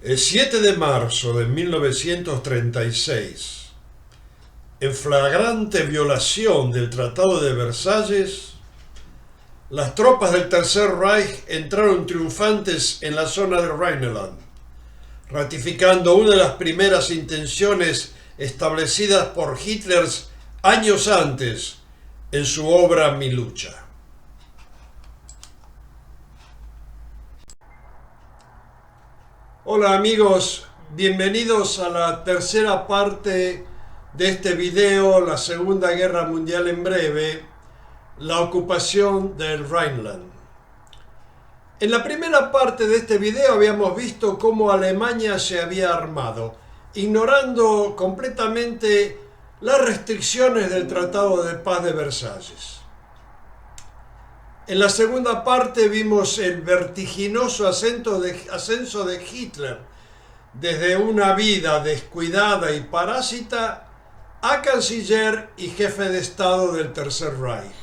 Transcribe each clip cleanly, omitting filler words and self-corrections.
El 7 de marzo de 1936, en flagrante violación del Tratado de Versalles, las tropas del Tercer Reich entraron triunfantes en la zona de Rhineland, ratificando una de las primeras intenciones establecidas por Hitler años antes en su obra Mi lucha. Hola amigos, bienvenidos a la tercera parte de este video, la Segunda Guerra Mundial en breve, la ocupación del Rhineland. En la primera parte de este video habíamos visto cómo Alemania se había armado, ignorando completamente las restricciones del Tratado de Paz de Versalles. En la segunda parte vimos el vertiginoso ascenso de Hitler desde una vida descuidada y parásita a canciller y jefe de Estado del Tercer Reich.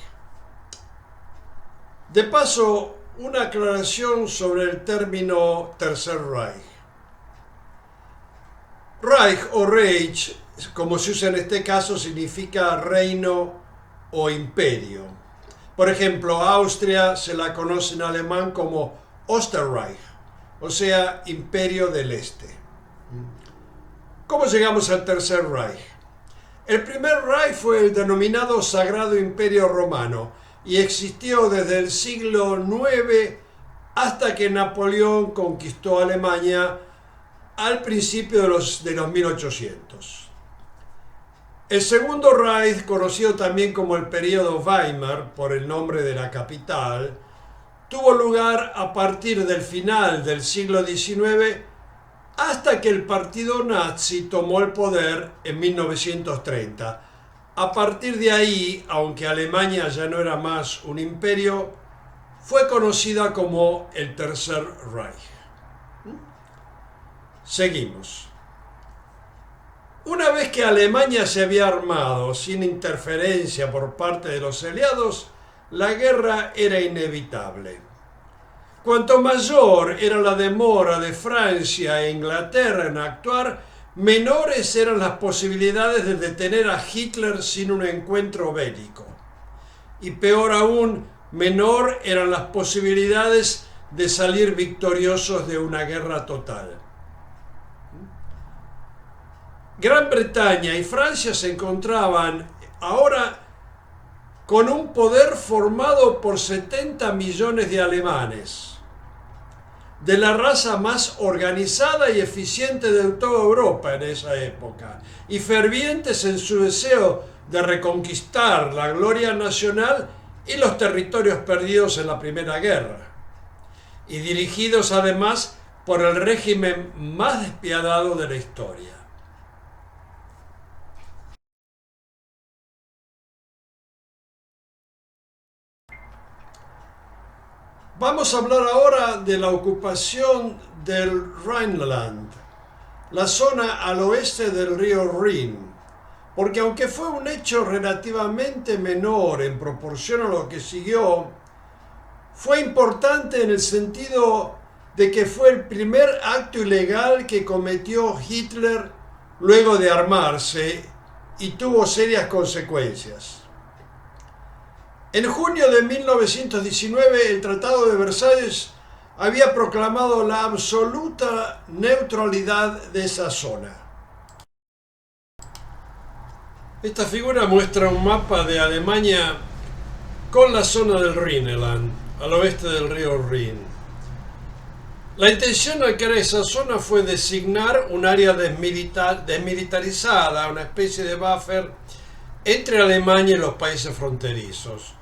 De paso, una aclaración sobre el término Tercer Reich. Reich o Reich, como se usa en este caso, significa reino o imperio. Por ejemplo, Austria se la conoce en alemán como Osterreich, o sea, Imperio del Este. ¿Cómo llegamos al Tercer Reich? El primer Reich fue el denominado Sagrado Imperio Romano y existió desde el siglo IX hasta que Napoleón conquistó Alemania al principio de los 1800. El segundo Reich, conocido también como el período Weimar por el nombre de la capital, tuvo lugar a partir del final del siglo XIX hasta que el partido nazi tomó el poder en 1930. A partir de ahí, aunque Alemania ya no era más un imperio, fue conocida como el Tercer Reich. Seguimos. Una vez que Alemania se había armado sin interferencia por parte de los aliados, la guerra era inevitable. Cuanto mayor era la demora de Francia e Inglaterra en actuar, menores eran las posibilidades de detener a Hitler sin un encuentro bélico. Y peor aún, menor eran las posibilidades de salir victoriosos de una guerra total. Gran Bretaña y Francia se encontraban ahora con un poder formado por 70 millones de alemanes, de la raza más organizada y eficiente de toda Europa en esa época, y fervientes en su deseo de reconquistar la gloria nacional y los territorios perdidos en la Primera Guerra, y dirigidos además por el régimen más despiadado de la historia. Vamos a hablar ahora de la ocupación del Rhineland, la zona al oeste del río Rin, porque aunque fue un hecho relativamente menor en proporción a lo que siguió, fue importante en el sentido de que fue el primer acto ilegal que cometió Hitler luego de armarse y tuvo serias consecuencias. En junio de 1919, el Tratado de Versalles había proclamado la absoluta neutralidad de esa zona. Esta figura muestra un mapa de Alemania con la zona del Rhineland, al oeste del río Rin. La intención al crear esa zona fue designar un área desmilitarizada, una especie de buffer entre Alemania y los países fronterizos.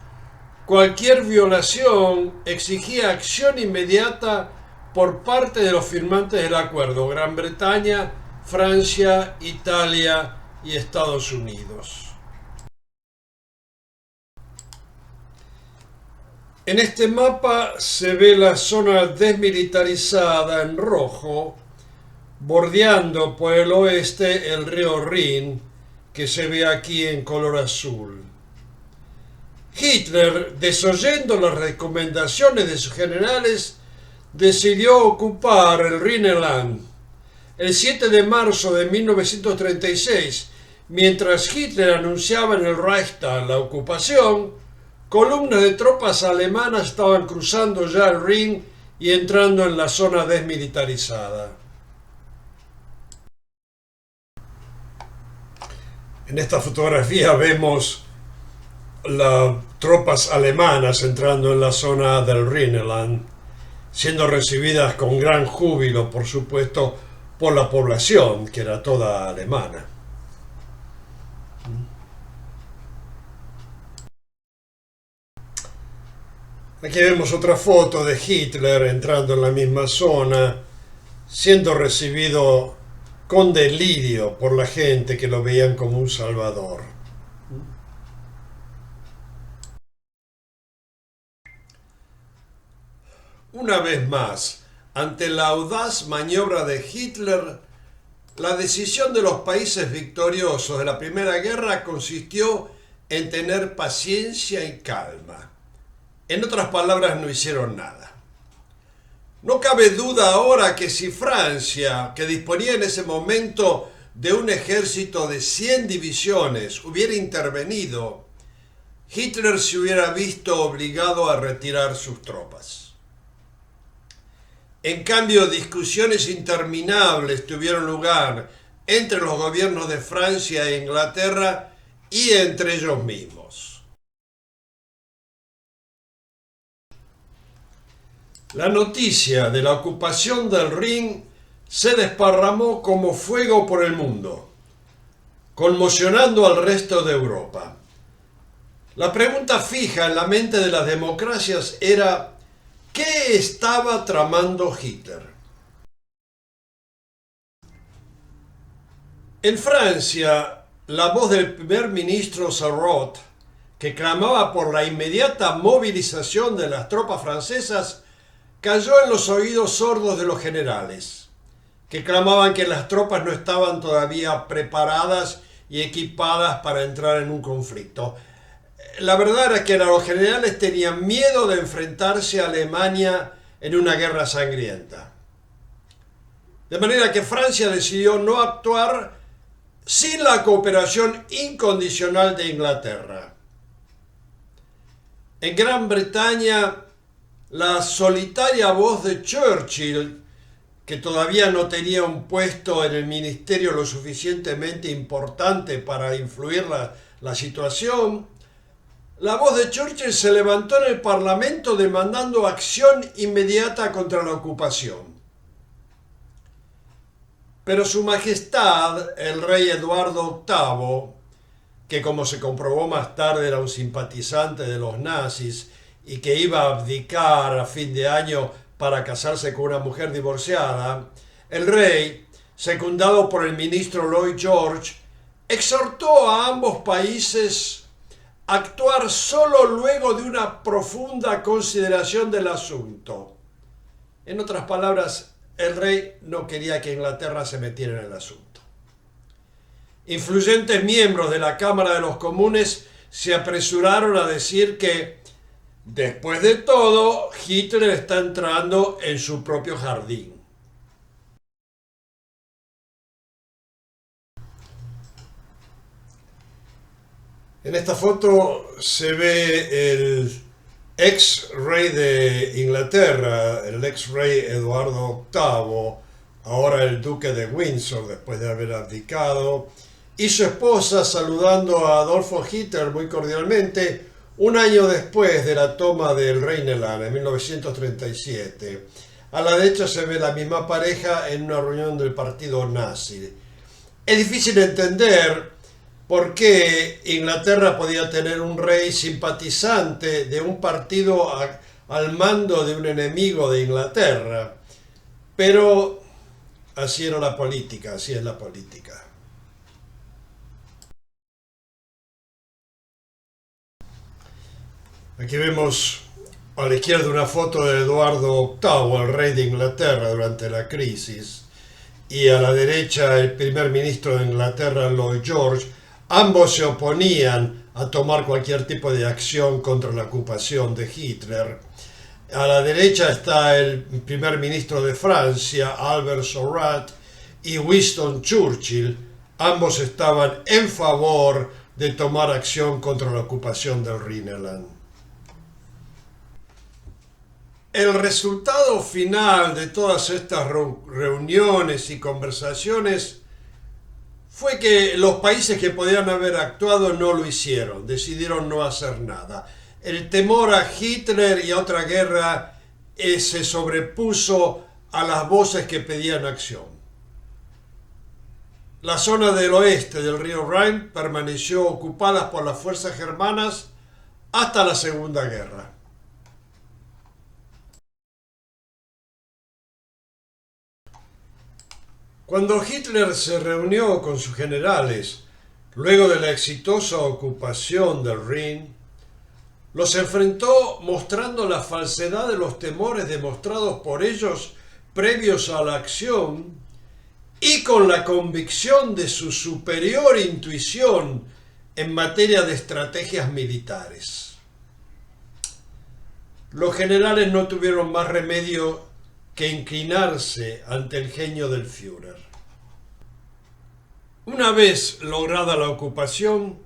Cualquier violación exigía acción inmediata por parte de los firmantes del acuerdo: Gran Bretaña, Francia, Italia y Estados Unidos. En este mapa se ve la zona desmilitarizada en rojo, bordeando por el oeste el río Rin, que se ve aquí en color azul. Hitler, desoyendo las recomendaciones de sus generales, decidió ocupar el Rhineland El 7 de marzo de 1936, mientras Hitler anunciaba en el Reichstag la ocupación, columnas de tropas alemanas estaban cruzando ya el Rin y entrando en la zona desmilitarizada. En esta fotografía vemos las tropas alemanas entrando en la zona del Rhineland, siendo recibidas con gran júbilo, por supuesto, por la población, que era toda alemana. Aquí vemos otra foto de Hitler entrando en la misma zona, siendo recibido con delirio por la gente que lo veían como un salvador. Una vez más, ante la audaz maniobra de Hitler, la decisión de los países victoriosos de la Primera Guerra consistió en tener paciencia y calma. En otras palabras, no hicieron nada. No cabe duda ahora que si Francia, que disponía en ese momento de un ejército de 100 divisiones, hubiera intervenido, Hitler se hubiera visto obligado a retirar sus tropas. En cambio, discusiones interminables tuvieron lugar entre los gobiernos de Francia e Inglaterra y entre ellos mismos. La noticia de la ocupación del Rin se desparramó como fuego por el mundo, conmocionando al resto de Europa. La pregunta fija en la mente de las democracias era: ¿qué estaba tramando Hitler? En Francia, la voz del primer ministro Sarraute, que clamaba por la inmediata movilización de las tropas francesas, cayó en los oídos sordos de los generales, que clamaban que las tropas no estaban todavía preparadas y equipadas para entrar en un conflicto. La verdad era que los generales tenían miedo de enfrentarse a Alemania en una guerra sangrienta. De manera que Francia decidió no actuar sin la cooperación incondicional de Inglaterra. En Gran Bretaña, la solitaria voz de Churchill, que todavía no tenía un puesto en el ministerio lo suficientemente importante para influir la situación, la voz de Churchill se levantó en el Parlamento demandando acción inmediata contra la ocupación. Pero Su Majestad, el rey Eduardo VIII, que como se comprobó más tarde era un simpatizante de los nazis y que iba a abdicar a fin de año para casarse con una mujer divorciada, el rey, secundado por el ministro Lloyd George, exhortó a ambos países a actuar solo luego de una profunda consideración del asunto. En otras palabras, el rey no quería que Inglaterra se metiera en el asunto. Influyentes miembros de la Cámara de los Comunes se apresuraron a decir que, después de todo, Hitler está entrando en su propio jardín. En esta foto se ve el ex rey de Inglaterra, el ex rey Eduardo VIII, ahora el duque de Windsor después de haber abdicado, y su esposa saludando a Adolfo Hitler muy cordialmente un año después de la toma del Rhineland en 1937. A la derecha se ve la misma pareja en una reunión del partido nazi. Es difícil entender por qué Inglaterra podía tener un rey simpatizante de un partido al mando de un enemigo de Inglaterra, pero así era la política, así es la política. Aquí vemos a la izquierda una foto de Eduardo VIII, el rey de Inglaterra durante la crisis, y a la derecha el primer ministro de Inglaterra, Lloyd George. Ambos se oponían a tomar cualquier tipo de acción contra la ocupación de Hitler. A la derecha está el primer ministro de Francia, Albert Sorrat, y Winston Churchill, ambos estaban en favor de tomar acción contra la ocupación del Rhineland. El resultado final de todas estas reuniones y conversaciones fue que los países que podían haber actuado no lo hicieron, decidieron no hacer nada. El temor a Hitler y a otra guerra se sobrepuso a las voces que pedían acción. La zona del oeste del río Rhin permaneció ocupada por las fuerzas germanas hasta la Segunda Guerra. Cuando Hitler se reunió con sus generales, luego de la exitosa ocupación del Rin, los enfrentó mostrando la falsedad de los temores demostrados por ellos previos a la acción y con la convicción de su superior intuición en materia de estrategias militares. Los generales no tuvieron más remedio que inclinarse ante el genio del Führer. Una vez lograda la ocupación,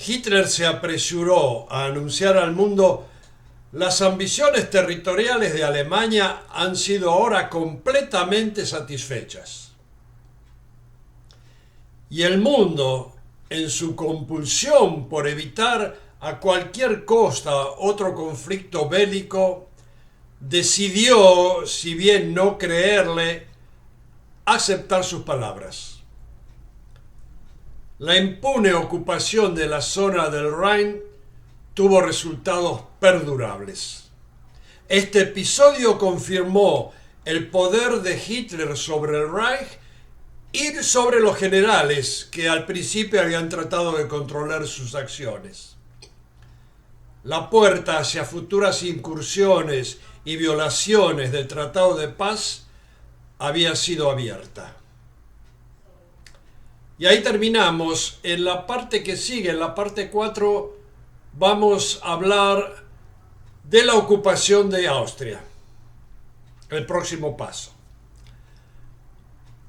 Hitler se apresuró a anunciar al mundo: las ambiciones territoriales de Alemania han sido ahora completamente satisfechas. Y el mundo, en su compulsión por evitar a cualquier costa otro conflicto bélico, decidió, si bien no creerle, aceptar sus palabras. La impune ocupación de la zona del Rin tuvo resultados perdurables. Este episodio confirmó el poder de Hitler sobre el Reich y sobre los generales que al principio habían tratado de controlar sus acciones. La puerta hacia futuras incursiones y violaciones del Tratado de Paz había sido abierta. Y ahí terminamos. En la parte que sigue, en la parte 4, vamos a hablar de la ocupación de Austria. El próximo paso.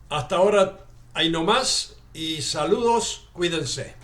Hasta ahora, ahí nomás, y saludos, cuídense.